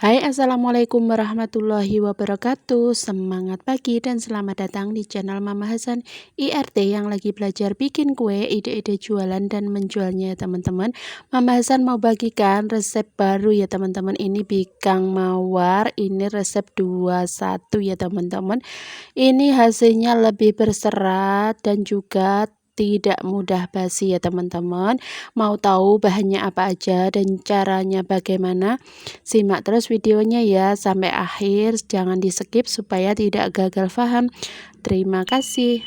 Hai, assalamualaikum warahmatullahi wabarakatuh. Semangat pagi dan selamat datang di channel Mama Hasan IRT yang lagi belajar bikin kue, ide-ide jualan dan menjualnya ya teman-teman. Mama Hasan mau bagikan resep baru ya teman-teman. Ini bikang mawar, ini resep 21 ya teman-teman. Ini hasilnya lebih berserat dan juga tidak mudah basi ya teman-teman. Mau tahu bahannya apa aja dan caranya bagaimana? Simak terus videonya ya sampai akhir, jangan di skip supaya tidak gagal paham. Terima kasih.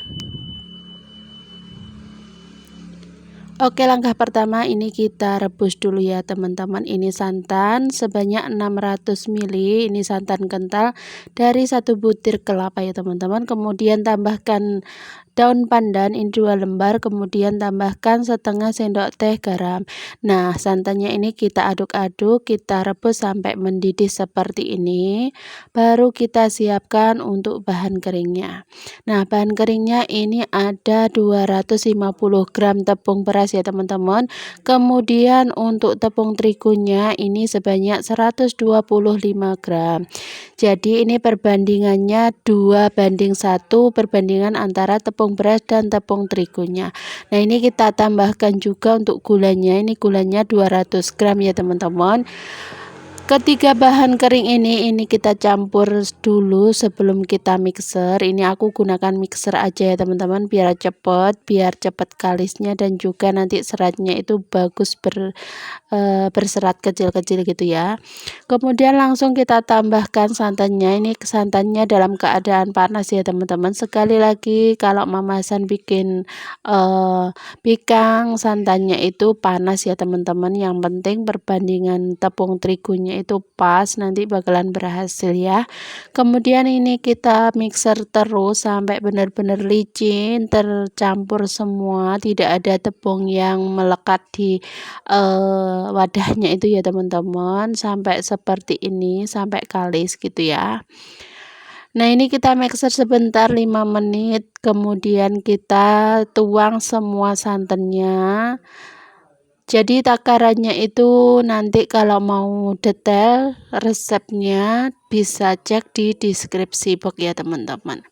Oke, langkah pertama ini kita rebus dulu ya teman-teman. Ini santan sebanyak 600 ml, ini santan kental dari 1 butir kelapa ya teman-teman. Kemudian tambahkan daun pandan ini 2 lembar, kemudian tambahkan setengah sendok teh garam. Nah, santannya ini kita aduk-aduk, kita rebus sampai mendidih seperti ini. Baru kita siapkan untuk bahan keringnya. Nah, bahan keringnya ini ada 250 gram tepung beras ya teman-teman. Kemudian untuk tepung terigunya ini sebanyak 125 gram. Jadi ini perbandingannya 2:1 perbandingan antara tepung beras dan tepung terigunya. Nah, ini kita tambahkan juga untuk gulanya. Ini gulanya 200 gram ya teman-teman. Ketiga bahan kering ini kita campur dulu sebelum kita mixer. Ini aku gunakan mixer aja ya teman-teman biar cepat kalisnya dan juga nanti seratnya itu bagus berserat kecil-kecil gitu ya. Kemudian langsung kita tambahkan santannya. Ini santannya dalam keadaan panas ya teman-teman. Sekali lagi kalau Mama Hasan bikin bikang santannya itu panas ya teman-teman. Yang penting perbandingan tepung terigunya itu pas, nanti bakalan berhasil ya. Kemudian ini kita mixer terus sampai benar-benar licin, tercampur semua, tidak ada tepung yang melekat di wadahnya itu ya teman-teman, sampai seperti ini, sampai kalis gitu ya. Nah, ini kita mixer sebentar 5 menit, kemudian kita tuang semua santannya. Jadi takarannya itu nanti kalau mau detail resepnya bisa cek di deskripsi box ya teman-teman.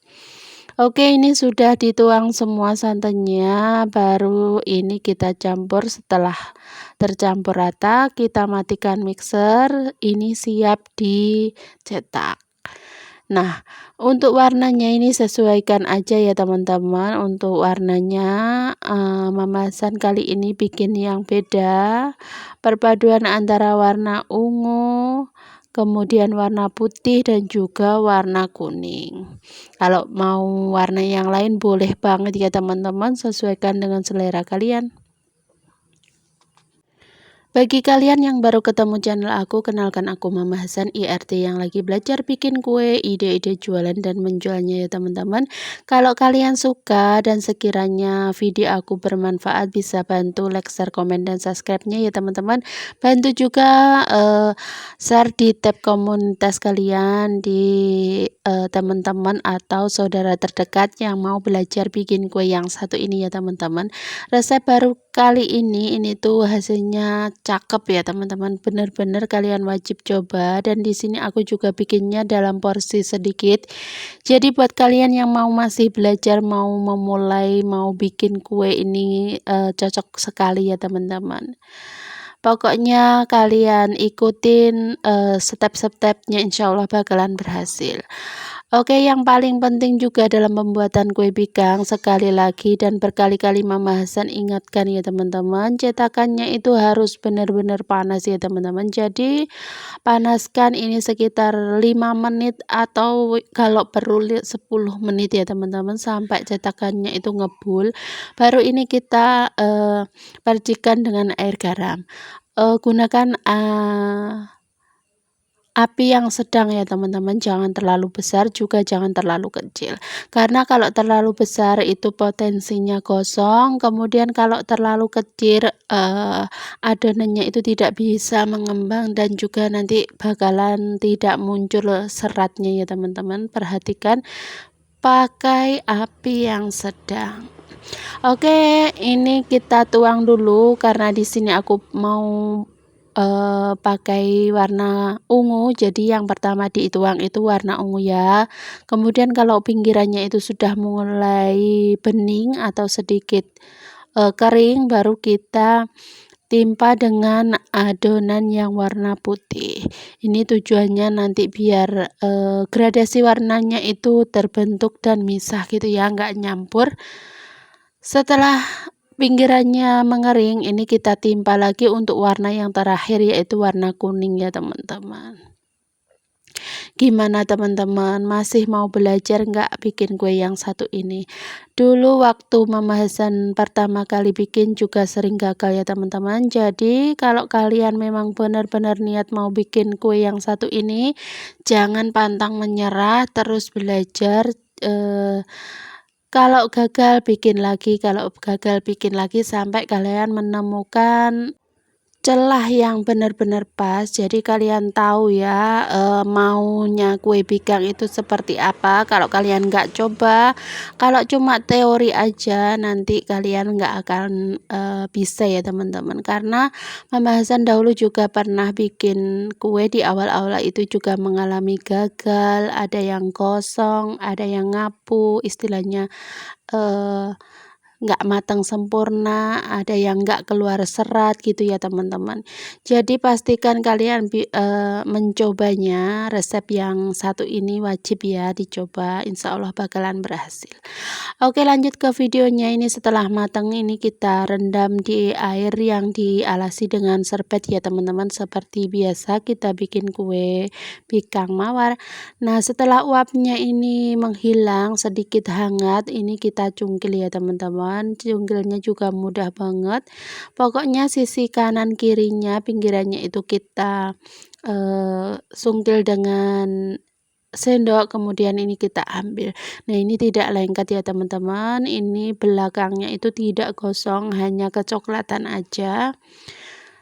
Oke, ini sudah dituang semua santannya, baru ini kita campur. Setelah tercampur rata kita matikan mixer, ini siap dicetak. Nah, untuk warnanya ini sesuaikan aja ya teman-teman. Untuk warnanya Mama Hasan kali ini bikin yang beda, perpaduan antara warna ungu, kemudian warna putih dan juga warna kuning. Kalau mau warna yang lain boleh banget ya teman-teman, sesuaikan dengan selera kalian. Bagi kalian yang baru ketemu channel aku, kenalkan aku Mama Hasan IRT yang lagi belajar bikin kue, ide-ide jualan dan menjualnya ya teman-teman. Kalau kalian suka dan sekiranya video aku bermanfaat, bisa bantu like, share, komen, dan subscribe-nya ya teman-teman. Bantu juga share di tab komunitas kalian di teman-teman atau saudara terdekat yang mau belajar bikin kue yang satu ini ya teman-teman. Resep baru kali ini tuh hasilnya cakep ya teman-teman, bener-bener kalian wajib coba. Dan di sini aku juga bikinnya dalam porsi sedikit. Jadi buat kalian yang masih belajar, mau memulai, mau bikin kue ini cocok sekali ya teman-teman. Pokoknya kalian ikutin step-stepnya, insya Allah bakalan berhasil. Oke, yang paling penting juga dalam pembuatan kue bikang, sekali lagi dan berkali-kali Mama Hasan ingatkan ya teman-teman, cetakannya itu harus benar-benar panas ya teman-teman. Jadi panaskan ini sekitar 5 menit atau kalau perlu 10 menit ya teman-teman, sampai cetakannya itu ngebul. Baru ini kita percikan dengan air garam. Gunakan api yang sedang ya teman-teman, jangan terlalu besar juga jangan terlalu kecil, karena kalau terlalu besar itu potensinya gosong, kemudian kalau terlalu kecil adonannya itu tidak bisa mengembang dan juga nanti bakalan tidak muncul seratnya ya teman-teman. Perhatikan, pakai api yang sedang. Oke, ini kita tuang dulu karena di sini aku mau pakai warna ungu, jadi yang pertama dituang itu warna ungu ya. Kemudian kalau pinggirannya itu sudah mulai bening atau sedikit kering, baru kita timpa dengan adonan yang warna putih. Ini tujuannya nanti biar gradasi warnanya itu terbentuk dan misah gitu ya, nggak nyampur. Setelah pinggirannya mengering, ini kita timpa lagi untuk warna yang terakhir, yaitu warna kuning ya teman-teman. Gimana teman-teman, masih mau belajar nggak bikin kue yang satu ini? Dulu waktu Mama Hasan pertama kali bikin juga sering gagal ya teman-teman. Jadi kalau kalian memang benar-benar niat mau bikin kue yang satu ini, jangan pantang menyerah, terus belajar. Kalau gagal bikin lagi, sampai kalian menemukan celah yang benar-benar pas. Jadi kalian tahu ya maunya kue pigang itu seperti apa. Kalau kalian nggak coba, kalau cuma teori aja, nanti kalian nggak akan bisa ya teman-teman. Karena Mama Hasan dahulu juga pernah bikin kue, di awal-awal itu juga mengalami gagal, ada yang kosong, ada yang ngapu, istilahnya nggak matang sempurna, ada yang nggak keluar serat gitu ya teman-teman. Jadi pastikan kalian mencobanya. Resep yang satu ini wajib ya dicoba, insya Allah bakalan berhasil. Oke, lanjut ke videonya. Ini setelah matang, ini kita rendam di air yang dialasi dengan serbet ya teman-teman, seperti biasa kita bikin kue pigang mawar. Nah, setelah uapnya ini menghilang, sedikit hangat, ini kita cungkil ya teman-teman. Cungkilnya juga mudah banget. Pokoknya sisi kanan kirinya, pinggirannya itu kita sungkil dengan sendok, kemudian ini kita ambil. Nah, ini tidak lengket ya teman-teman, ini belakangnya itu tidak gosong, hanya kecoklatan aja.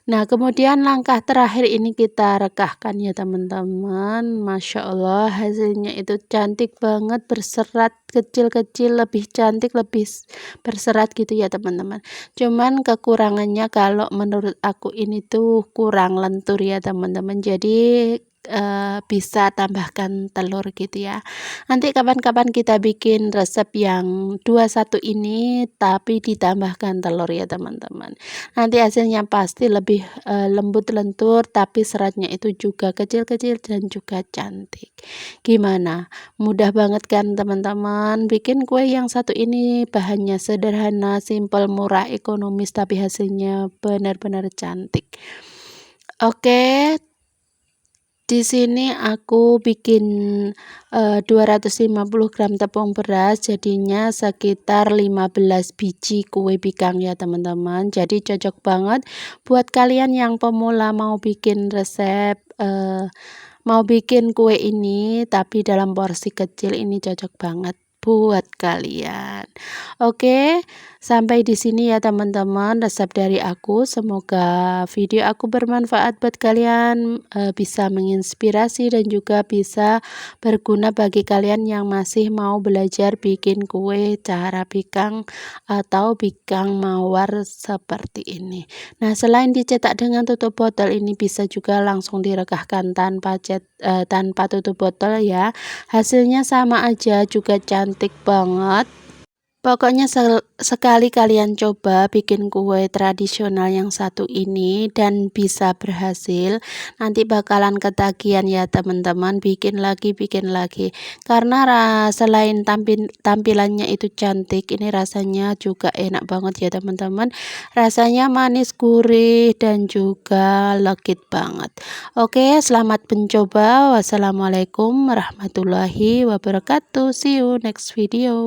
Nah, kemudian langkah terakhir ini kita rekahkan ya teman-teman. Masya Allah, hasilnya itu cantik banget, berserat, kecil-kecil, lebih cantik, lebih berserat gitu ya teman-teman. Cuman kekurangannya kalau menurut aku ini tuh kurang lentur ya teman-teman. Jadi bisa tambahkan telur gitu ya. Nanti kapan-kapan kita bikin resep yang 21 ini tapi ditambahkan telur ya teman-teman. Nanti hasilnya pasti lebih lembut lentur, tapi seratnya itu juga kecil-kecil dan juga cantik. Gimana? Mudah banget kan teman-teman? Bikin kue yang satu ini bahannya sederhana, simple, murah, ekonomis, tapi hasilnya benar-benar cantik. Oke, di sini aku bikin 250 gram tepung beras, jadinya sekitar 15 biji kue pigang ya teman-teman. Jadi cocok banget buat kalian yang pemula mau bikin resep mau bikin kue ini tapi dalam porsi kecil, ini cocok banget buat kalian. Oke, sampai di sini ya teman-teman resep dari aku. Semoga video aku bermanfaat buat kalian, bisa menginspirasi dan juga bisa berguna bagi kalian yang masih mau belajar bikin kue cara pigang atau pigang mawar seperti ini. Nah, selain dicetak dengan tutup botol, ini bisa juga langsung direkahkan tanpa tutup botol ya. Hasilnya sama aja, juga cantik banget. Pokoknya sekali kalian coba bikin kue tradisional yang satu ini dan bisa berhasil, nanti bakalan ketagihan ya teman-teman, bikin lagi. Karena selain tampilannya itu cantik, ini rasanya juga enak banget ya teman-teman. Rasanya manis, gurih, dan juga legit banget. Oke, selamat mencoba. Wassalamualaikum warahmatullahi wabarakatuh. See you next video.